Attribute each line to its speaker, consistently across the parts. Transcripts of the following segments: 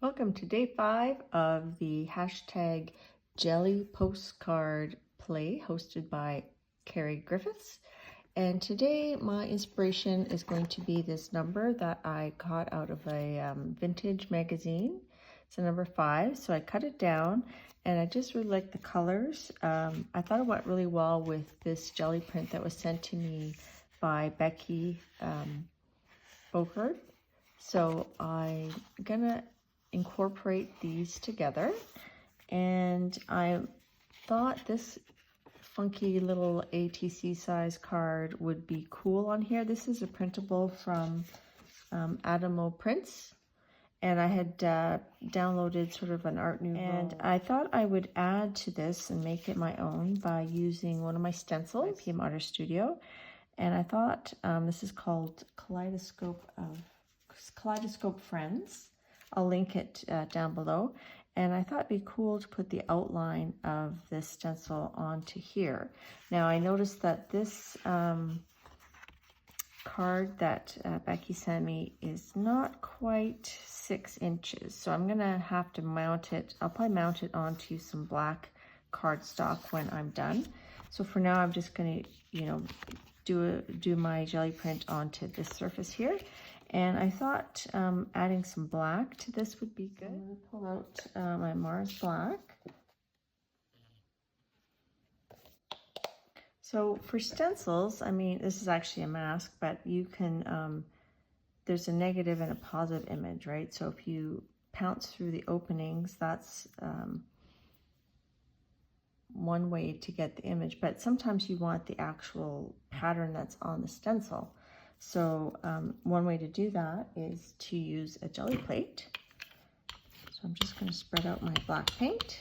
Speaker 1: Welcome to day 5 of the hashtag Jelly Postcard Play hosted by Carrie Griffiths. And today my inspiration is going to be this number that I got out of a vintage magazine. It's a number 5, so I cut it down and I just really like the colors. I thought it went really well with this jelly print that was sent to me by Becky Bokard. So I'm gonna incorporate these together, and I thought this funky little ATC size card would be cool on here. This is a printable from Adamo Prints, and I had downloaded sort of an Art Nouveau, and I thought I would add to this and make it my own by using one of my stencils, PM Artist Studio. And I thought this is called Kaleidoscope Friends. I'll link it down below. And I thought it'd be cool to put the outline of this stencil onto here. Now I noticed that this card that Becky sent me is not quite 6 inches. So I'm gonna have to mount it. I'll probably mount it onto some black cardstock when I'm done. So for now I'm just gonna, do my jelly print onto this surface here. And I thought adding some black to this would be good. I'm going to pull out my Mars Black. So for stencils, I mean, this is actually a mask, but you can, there's a negative and a positive image, right? So if you pounce through the openings, that's one way to get the image, but sometimes you want the actual pattern that's on the stencil. So one way to do that is to use a jelly plate. So I'm just going to spread out my black paint.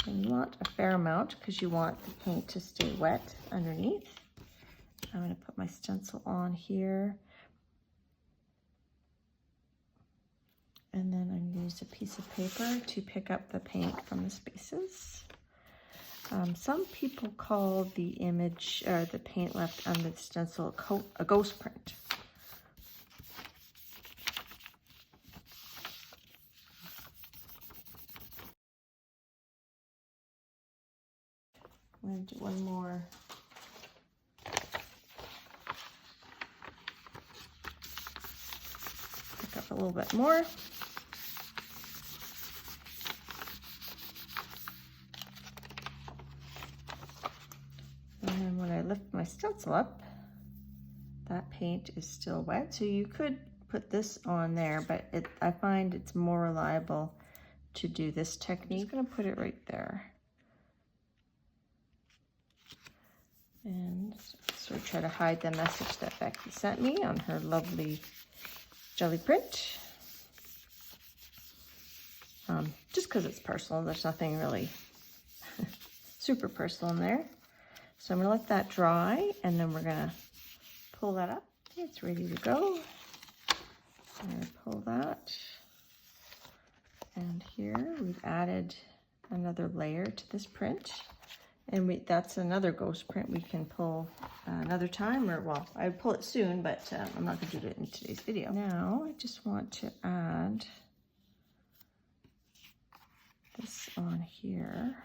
Speaker 1: And you want a fair amount because you want the paint to stay wet underneath. I'm going to put my stencil on here. And then I'm going to use a piece of paper to pick up the paint from the spaces. Some people call the image, or the paint left under the stencil, a ghost print. I'm going to do one more. Pick up a little bit more. And when I lift my stencil up, that paint is still wet. So you could put this on there, but I find it's more reliable to do this technique. I'm just going to put it right there. And sort of try to hide the message that Becky sent me on her lovely jelly print. Just because it's personal, there's nothing really super personal in there. So I'm going to let that dry, and then we're going to pull that up. Okay, it's ready to go. I'm going to pull that. And here we've added another layer to this print. And that's another ghost print we can pull another time, or well, I would pull it soon, but I'm not going to do it in today's video. Now I just want to add this on here.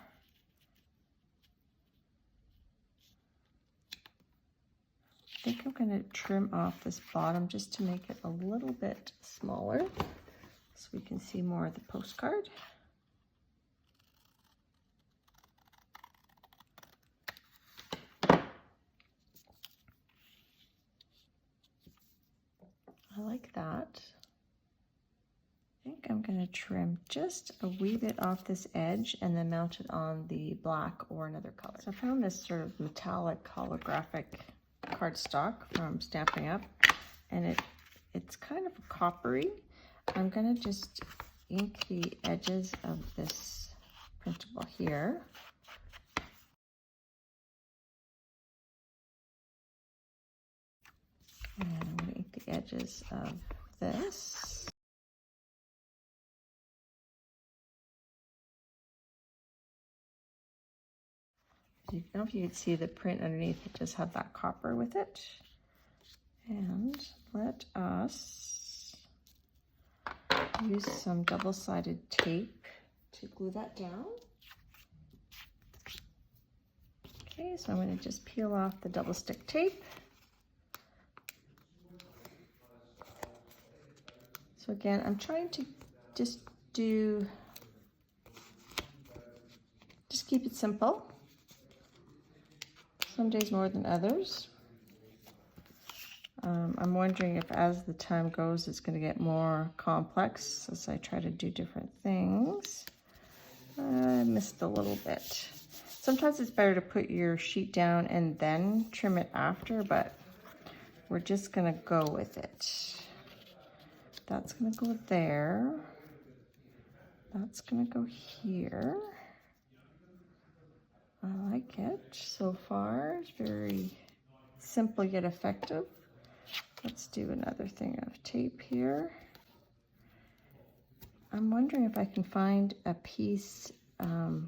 Speaker 1: I think I'm going to trim off this bottom just to make it a little bit smaller so we can see more of the postcard. I like that. I think I'm going to trim just a wee bit off this edge and then mount it on the black or another color. So I found this sort of metallic holographic cardstock from Stampin' Up, and it's kind of coppery. I'm going to just ink the edges of this printable here. And I'm going to ink the edges of this. I don't know if you can see the print underneath, it does have that copper with it. And let us across. Use some double-sided tape to glue that down. Okay, so I'm going to just peel off the double stick tape. So again, I'm trying to just keep it simple. Some days more than others. I'm wondering if as the time goes, it's going to get more complex as I try to do different things. I missed a little bit. Sometimes it's better to put your sheet down and then trim it after, but we're just going to go with it. That's going to go there. That's going to go here. I like it so far. It's very simple yet effective. Let's do another thing of tape here. I'm wondering if I can find a piece to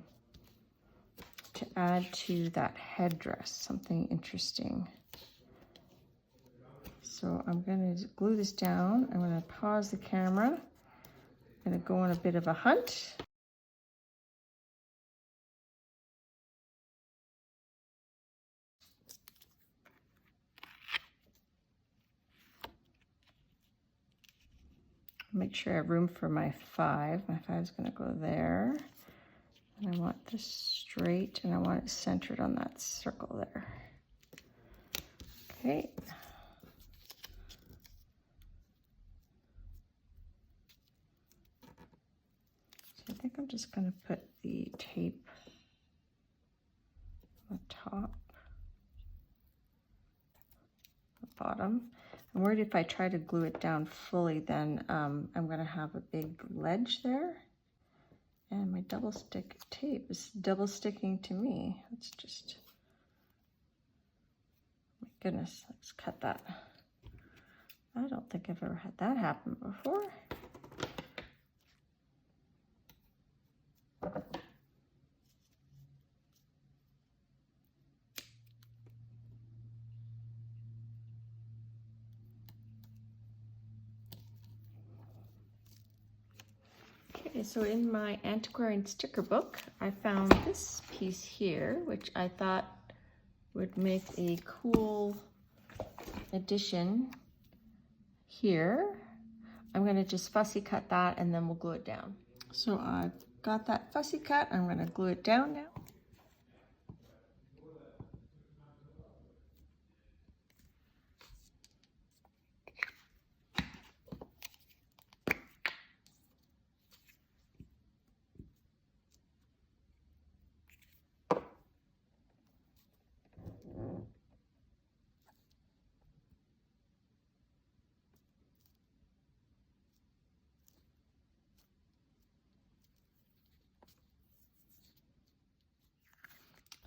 Speaker 1: add to that headdress, something interesting. So I'm going to glue this down. I'm going to pause the camera. I'm going to go on a bit of a hunt. Make sure I have room for my 5. My 5 is going to go there. And I want this straight, and I want it centered on that circle there. Okay. So I think I'm just going to put the tape on the top, the bottom. I'm worried if I try to glue it down fully, then I'm going to have a big ledge there. And my double stick tape is double sticking to me. Let's just, my goodness, let's cut that. I don't think I've ever had that happen before. Okay, so in my antiquarian sticker book, I found this piece here, which I thought would make a cool addition here. I'm going to just fussy cut that and then we'll glue it down. So I've got that fussy cut. I'm going to glue it down now.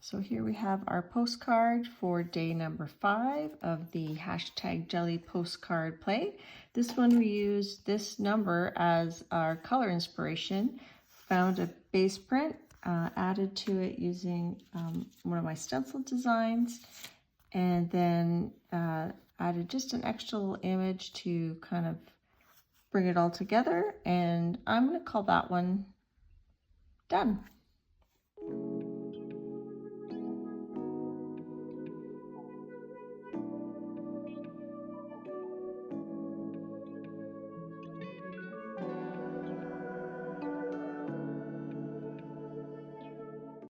Speaker 1: So here we have our postcard for day number 5 of the hashtag Jelly postcard play. This one we used this number as our color inspiration, found a base print, added to it using one of my stencil designs, and then added just an extra little image to kind of bring it all together, and I'm going to call that one done.